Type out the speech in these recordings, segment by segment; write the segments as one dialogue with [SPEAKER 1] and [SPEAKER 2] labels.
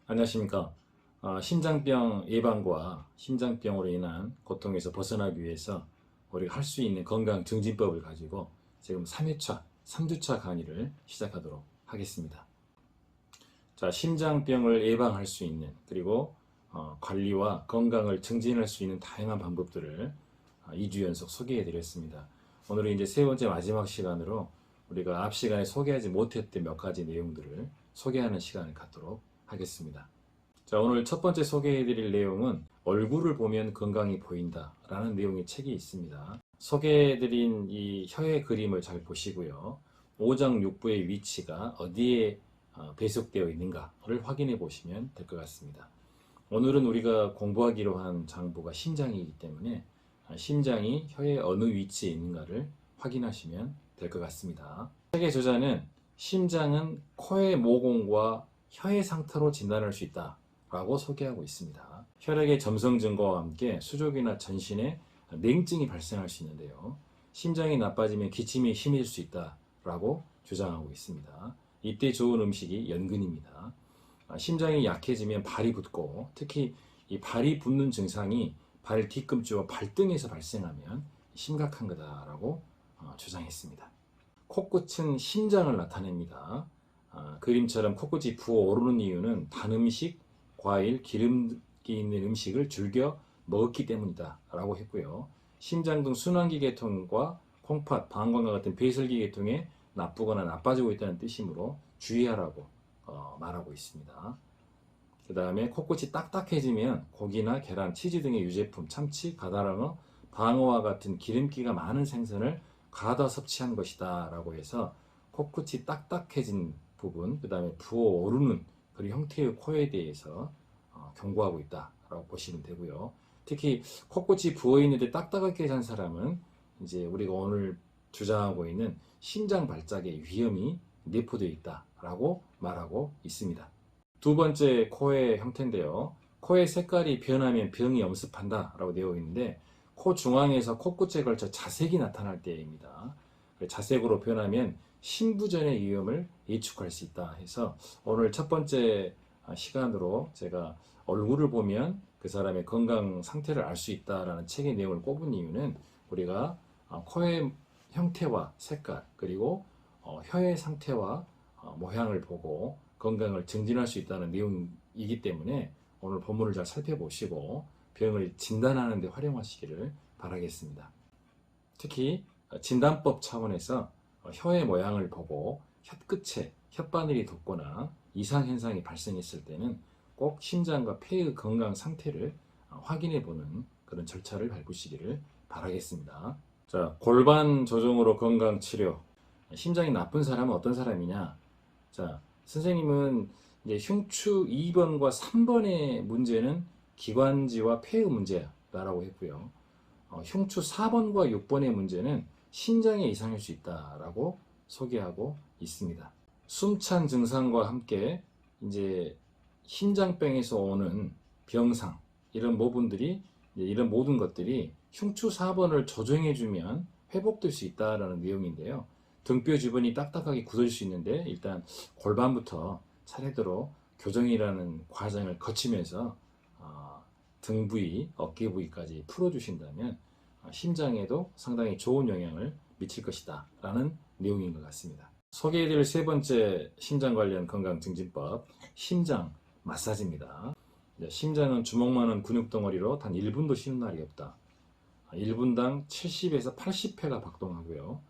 [SPEAKER 1] 안녕하십니까. 심장병 예방과 심장병으로 인한 고통에서 벗어나기 위해서 우리가 할 수 있는 건강 증진법을 가지고 지금 3회차, 3주차 강의를 시작하도록 하겠습니다. 자, 심장병을 예방할 수 있는 그리고 관리와 건강을 증진할 수 있는 다양한 방법들을 2주 연속 소개해 드렸습니다. 오늘은 이제 세 번째 마지막 시간으로 우리가 앞 시간에 소개하지 못했던 몇 가지 내용들을 소개하는 시간을 갖도록 하겠습니다. 자, 오늘 첫 번째 소개해 드릴 내용은 얼굴을 보면 건강이 보인다 라는 내용의 책이 있습니다. 소개해 드린 이 혀의 그림을 잘 보시고요. 오장육부의 위치가 어디에 배속되어 있는가를 확인해 보시면 될 것 같습니다. 오늘은 우리가 공부하기로 한 장부가 심장이기 때문에 심장이 혀의 어느 위치에 있는가를 확인하시면 될 것 같습니다. 책의 저자는 심장은 코의 모공과 혀의 상태로 진단할 수 있다 라고 소개하고 있습니다. 혈액의 점성 증가와 함께 수족이나 전신에 냉증이 발생할 수 있는데요. 심장이 나빠지면 기침이 심해질 수 있다 라고 주장하고 있습니다. 이때 좋은 음식이 연근입니다. 심장이 약해지면 발이 붓고 특히 이 발이 붓는 증상이 발 뒤꿈치와 발등에서 발생하면 심각한 거다라고 주장했습니다. 코끝은 심장을 나타냅니다. 그림처럼 코끝이 부어오르는 이유는 단 음식, 과일, 기름기 있는 음식을 즐겨 먹었기 때문이다 라고 했고요. 심장 등 순환기 계통과 콩팥, 방광과 같은 배설기 계통에 나쁘거나 나빠지고 있다는 뜻이므로 주의하라고 말하고 있습니다. 그 다음에 코끝이 딱딱해지면 고기나 계란, 치즈 등의 유제품, 참치, 가다랑어, 방어와 같은 기름기가 많은 생선을 과다 섭취한 것이다 라고 해서 코끝이 딱딱해진 부분, 그 다음에 부어오르는 그런 형태의 코에 대해서 경고하고 있다 라고 보시면 되고요. 특히 코끝이 부어있는데 딱딱하게 잔 사람은 이제 우리가 오늘 주장하고 있는 심장 발작의 위험이 내포되어 있다 라고 말하고 있습니다. 두 번째 코의 형태인데요. 코의 색깔이 변하면 병이 엄습한다 라고 되어 있는데 코 중앙에서 코끝에 걸쳐 자색이 나타날 때입니다. 자색으로 변하면 심부전의 위험을 예측할 수 있다 해서 오늘 첫 번째 시간으로 제가 얼굴을 보면 그 사람의 건강 상태를 알 수 있다라는 책의 내용을 꼽은 이유는 우리가 코의 형태와 색깔 그리고 혀의 상태와 모양을 보고 건강을 증진할 수 있다는 내용이기 때문에 오늘 본문을 잘 살펴보시고 병을 진단하는 데 활용하시기를 바라겠습니다. 특히 진단법 차원에서 혀의 모양을 보고 혀끝에 혓바늘이 돋거나 이상현상이 발생했을 때는 꼭 심장과 폐의 건강 상태를 확인해 보는 그런 절차를 밟으시기를 바라겠습니다. 자, 골반 조정으로 건강 치료. 심장이 나쁜 사람은 어떤 사람이냐? 자, 선생님은 이제 흉추 2번과 3번의 문제는 기관지와 폐의 문제다라고 했고요. 흉추 4번과 6번의 문제는 심장에 이상일 수 있다라고 소개하고 있습니다. 숨찬 증상과 함께 이제 심장병에서 오는 병상 이런 모분들이 이런 모든 것들이 흉추 4번을 조정해주면 회복될 수 있다라는 내용인데요. 등뼈 주변이 딱딱하게 굳을 수 있는데 일단 골반부터 차례대로 교정이라는 과정을 거치면서 등 부위, 어깨 부위까지 풀어주신다면 심장에도 상당히 좋은 영향을 미칠 것이다 라는 내용인 것 같습니다. 소개해드릴 세 번째 심장 관련 건강 증진법, 심장 마사지입니다. 심장은 주먹만한 근육덩어리로 단 1분도 쉬는 날이 없다. 1분당 70에서 80회가 박동하고요.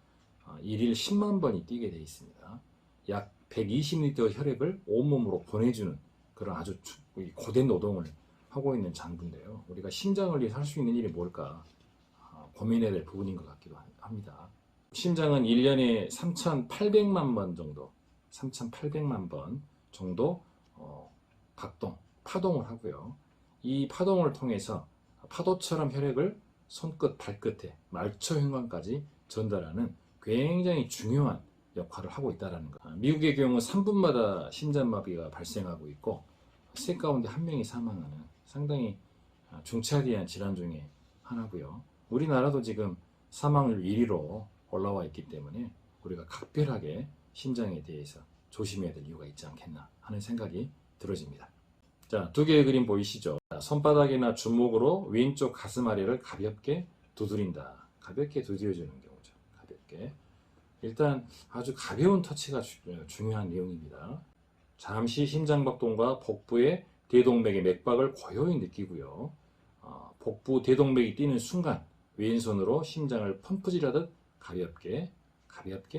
[SPEAKER 1] 1일 10만 번이 뛰게 되어 있습니다. 약 120리터 혈액을 온몸으로 보내주는 그런 아주 고된 노동을 하고 있는 장부인데요. 우리가 심장을 위해 할 수 있는 일이 뭘까 고민해야 될 부분인 것 같기도 합니다. 심장은 1년에 3,800만 번 정도, 3,800만 번 정도 파동을 하고요. 이 파동을 통해서 파도처럼 혈액을 손끝, 발끝에 말초혈관까지 전달하는 굉장히 중요한 역할을 하고 있다는 것. 미국의 경우 3분마다 심장마비가 발생하고 있고 세 가운데 한 명이 사망하는 상당히 중차대한 질환 중에 하나고요. 우리나라도 지금 사망률 1위로 올라와 있기 때문에 우리가 각별하게 심장에 대해서 조심해야 될 이유가 있지 않겠나 하는 생각이 들어집니다. 자, 두 개의 그림 보이시죠? 자, 손바닥이나 주먹으로 왼쪽 가슴 아래를 가볍게 두드린다. 가볍게 두드려주는 경우죠. 가볍게. 일단 아주 가벼운 터치가 중요한 내용입니다. 잠시 심장박동과 복부의 대동맥의 맥박을 고요히 느끼고요. 복부 대동맥이 뛰는 순간 왼손으로 심장을 펌프질하듯 가볍게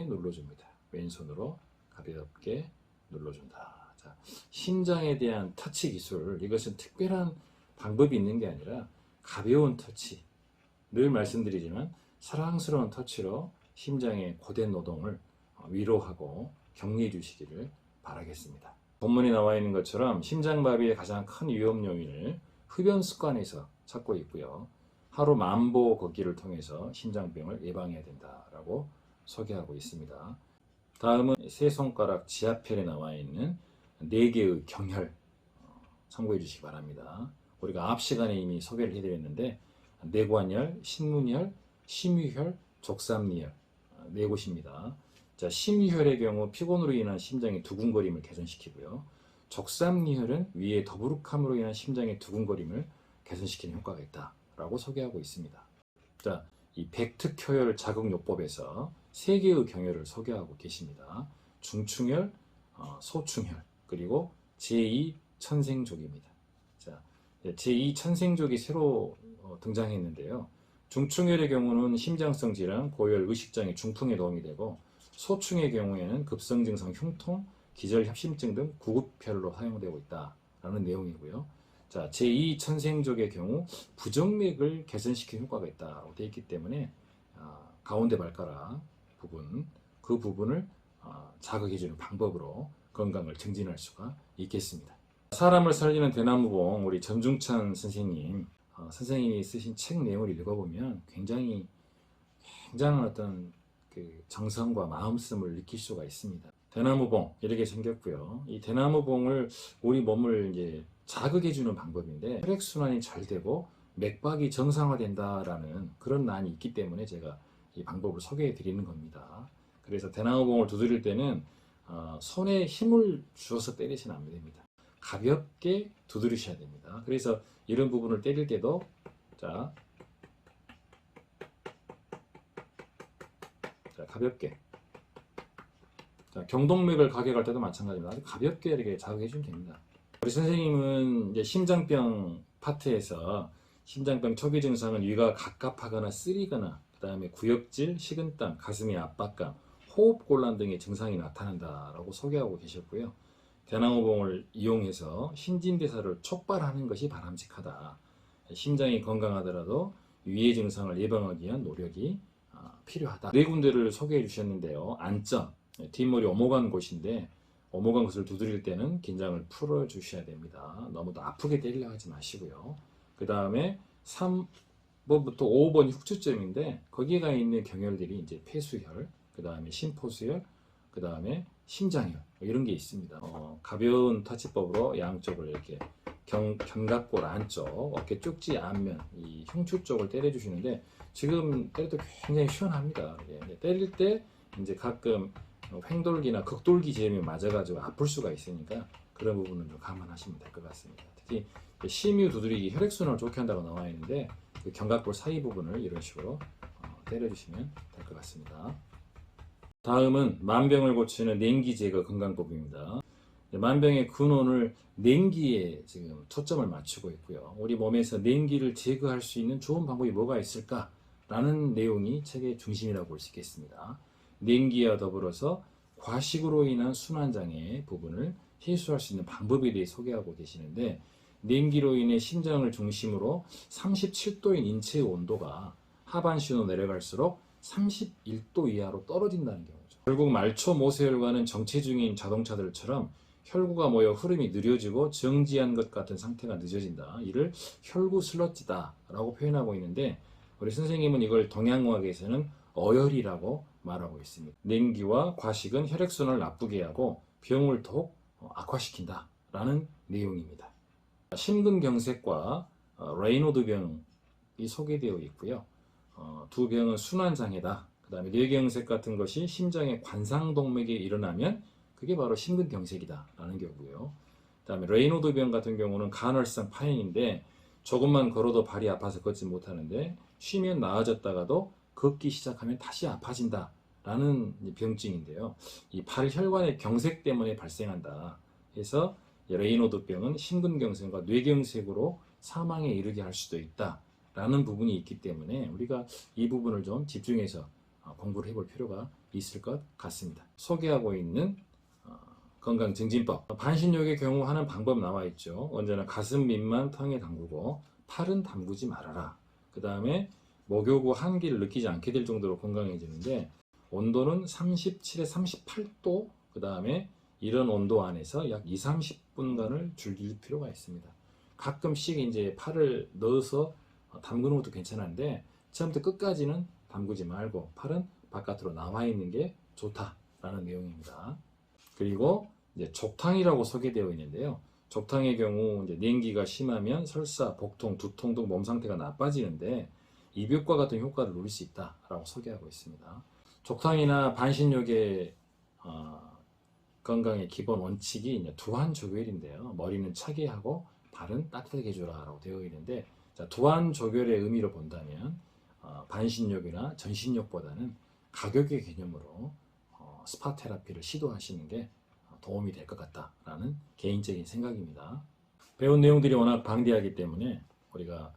[SPEAKER 1] 눌러줍니다. 왼손으로 가볍게 눌러준다. 자, 심장에 대한 터치 기술, 이것은 특별한 방법이 있는 게 아니라 가벼운 터치, 늘 말씀드리지만 사랑스러운 터치로 심장의 고된 노동을 위로하고 격려해 주시기를 바라겠습니다. 본문에 나와 있는 것처럼 심장마비의 가장 큰 위험 요인을 흡연 습관에서 찾고 있고요. 하루 10,000보 걷기를 통해서 심장병을 예방해야 된다라고 소개하고 있습니다. 다음은 세 손가락 지하편에 나와 있는 4개의 경혈 참고해 주시기 바랍니다. 우리가 앞 시간에 이미 소개를 해드렸는데 뇌관혈, 신문혈, 심유혈, 족삼리혈 네 곳입니다. 자, 심유혈의 경우 피곤으로 인한 심장의 두근거림을 개선시키고요. 족삼리혈은 위의 더부룩함으로 인한 심장의 두근거림을 개선시키는 효과가 있다라고 소개하고 있습니다. 자, 이 백특효혈 자극요법에서 3개의 경혈을 소개하고 계십니다. 중충혈, 소충혈, 그리고 제2천생족입니다. 자, 제2천생족이 새로 등장했는데요. 중충혈의 경우는 심장성 질환, 고열, 의식장애, 중풍에 도움이 되고 소충의 경우에는 급성 증상, 흉통, 기절 협심증 등 구급혈로 사용되고 있다라는 내용이고요. 자, 제2천생족의 경우 부정맥을 개선시키는 효과가 있다고 되어 있기 때문에 가운데 발가락 부분, 그 부분을 자극해주는 방법으로 건강을 증진할 수가 있겠습니다. 사람을 살리는 대나무봉, 우리 전중찬 선생님이 쓰신 책 내용을 읽어보면 굉장한 어떤 그 정성과 마음씀을 느낄 수가 있습니다. 대나무봉 이렇게 생겼고요. 이 대나무봉을 우리 몸을 이제 자극해주는 방법인데 혈액순환이 잘 되고 맥박이 정상화된다라는 그런 난이 있기 때문에 제가 이 방법을 소개해 드리는 겁니다. 그래서 대나무봉을 두드릴 때는 손에 힘을 주어서 때리시면 안 됩니다. 가볍게 두드리셔야 됩니다. 그래서 이런 부분을 때릴 때도 자 가볍게, 자, 경동맥을 가격할 때도 마찬가지입니다. 아주 가볍게 이렇게 자극해 주면 됩니다. 우리 선생님은 이제 심장병 파트에서 심장병 초기 증상은 위가 갑갑하거나 쓰리거나, 그 다음에 구역질, 식은땀, 가슴의 압박감, 호흡곤란 등의 증상이 나타난다라고 소개하고 계셨고요. 대나무봉을 이용해서 신진대사를 촉발하는 것이 바람직하다. 심장이 건강하더라도 위의 증상을 예방하기 위한 노력이 필요하다. 네 군데를 소개해 주셨는데요. 안점, 뒷머리 오목한 곳인데 오목한 곳을 두드릴 때는 긴장을 풀어 주셔야 됩니다. 너무 아프게 때리려 하지 마시고요. 그 다음에 3번부터 5번 흉추점인데 거기에 있는 경혈들이 이제 폐수혈, 그 다음에 심포수혈, 그 다음에 심장혈 이런 게 있습니다. 가벼운 터치법으로 양쪽을 이렇게 견갑골 안쪽, 어깨 쪽지 앞면, 이 흉추 쪽을 때려주시는데 지금 때려도 굉장히 시원합니다. 예, 때릴 때 이제 가끔 횡돌기나 극돌기 제음이 맞아가지고 아플 수가 있으니까 그런 부분은 좀 감안하시면 될 것 같습니다. 특히 심유 두드리기 혈액순환을 좋게 한다고 나와 있는데 그 견갑골 사이 부분을 이런 식으로 때려주시면 될 것 같습니다. 다음은 만병을 고치는 냉기 제거 건강법입니다. 만병의 근원을 냉기에 지금 초점을 맞추고 있고요. 우리 몸에서 냉기를 제거할 수 있는 좋은 방법이 뭐가 있을까라는 내용이 책의 중심이라고 볼 수 있겠습니다. 냉기와 더불어서 과식으로 인한 순환장애 부분을 해소할 수 있는 방법에 대해 소개하고 계시는데, 냉기로 인해 심장을 중심으로 37도인 인체의 온도가 하반신으로 내려갈수록 31도 이하로 떨어진다는 경우죠. 결국 말초 모세혈관은 정체 중인 자동차들처럼 혈구가 모여 흐름이 느려지고 정지한 것 같은 상태가 늦어진다. 이를 혈구 슬러지다 라고 표현하고 있는데, 우리 선생님은 이걸 동양의학에서는 어혈이라고 말하고 있습니다. 냉기와 과식은 혈액순환을 나쁘게 하고 병을 더욱 악화시킨다 라는 내용입니다. 심근경색과 레이노드 병이 소개되어 있고요. 두 병은 순환장애다. 그 다음에 뇌경색 같은 것이 심장의 관상동맥에 일어나면 그게 바로 심근경색이다 라는 경우고요. 그다음에 레이노드 병 같은 경우는 간헐성 파행인데 조금만 걸어도 발이 아파서 걷지 못하는데 쉬면 나아졌다가도 걷기 시작하면 다시 아파진다라는 병증인데요. 이 팔혈관의 경색 때문에 발생한다. 그래서 레이노드 병은 심근경색과 뇌경색으로 사망에 이르게 할 수도 있다라는 부분이 있기 때문에 우리가 이 부분을 좀 집중해서 공부를 해볼 필요가 있을 것 같습니다. 소개하고 있는 건강증진법. 반신욕의 경우 하는 방법 나와 있죠. 언제나 가슴 밑만 탕에 담그고 팔은 담그지 말아라. 그 다음에 목욕 후 한기를 느끼지 않게 될 정도로 건강해지는데 온도는 37에 38도, 그 다음에 이런 온도 안에서 약 2, 30분간을 즐길 필요가 있습니다. 가끔씩 이제 팔을 넣어서 담그는 것도 괜찮은데 처음부터 끝까지는 담그지 말고 팔은 바깥으로 나와 있는 게 좋다라는 내용입니다. 그리고 이제 족탕이라고 소개되어 있는데요. 족탕의 경우 이제 냉기가 심하면 설사, 복통, 두통 등 몸 상태가 나빠지는데 이벽과 같은 효과를 누릴 수 있다라고 소개하고 있습니다. 족탕이나 반신욕의 건강의 기본 원칙이 이제 두한조결인데요. 머리는 차게 하고 발은 따뜻하게 해주라라고 되어 있는데, 자, 두한조결의 의미로 본다면 반신욕이나 전신욕보다는 가격의 개념으로 스파 테라피를 시도하시는 게 도움이 될 것 같다라는 개인적인 생각입니다. 배운 내용들이 워낙 방대하기 때문에 우리가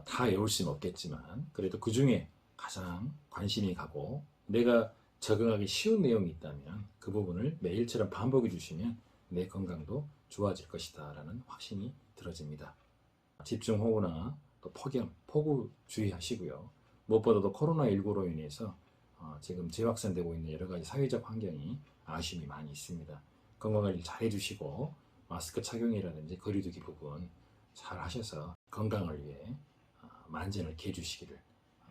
[SPEAKER 1] 다 외울 수는 없겠지만 그래도 그 중에 가장 관심이 가고 내가 적응하기 쉬운 내용이 있다면 그 부분을 매일처럼 반복해 주시면 내 건강도 좋아질 것이다 라는 확신이 들어집니다. 집중호우나 또 폭염, 폭우 주의하시고요. 무엇보다도 코로나19로 인해서 지금 재확산되고 있는 여러 가지 사회적 환경이 아쉬움이 많이 있습니다. 건강관리 잘 해주시고 마스크 착용이라든지 거리두기 부분 잘 하셔서 건강을 위해 만전을 기해 주시기를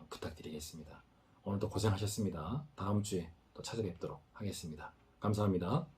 [SPEAKER 1] 부탁드리겠습니다. 오늘도 고생하셨습니다. 다음 주에 또 찾아뵙도록 하겠습니다. 감사합니다.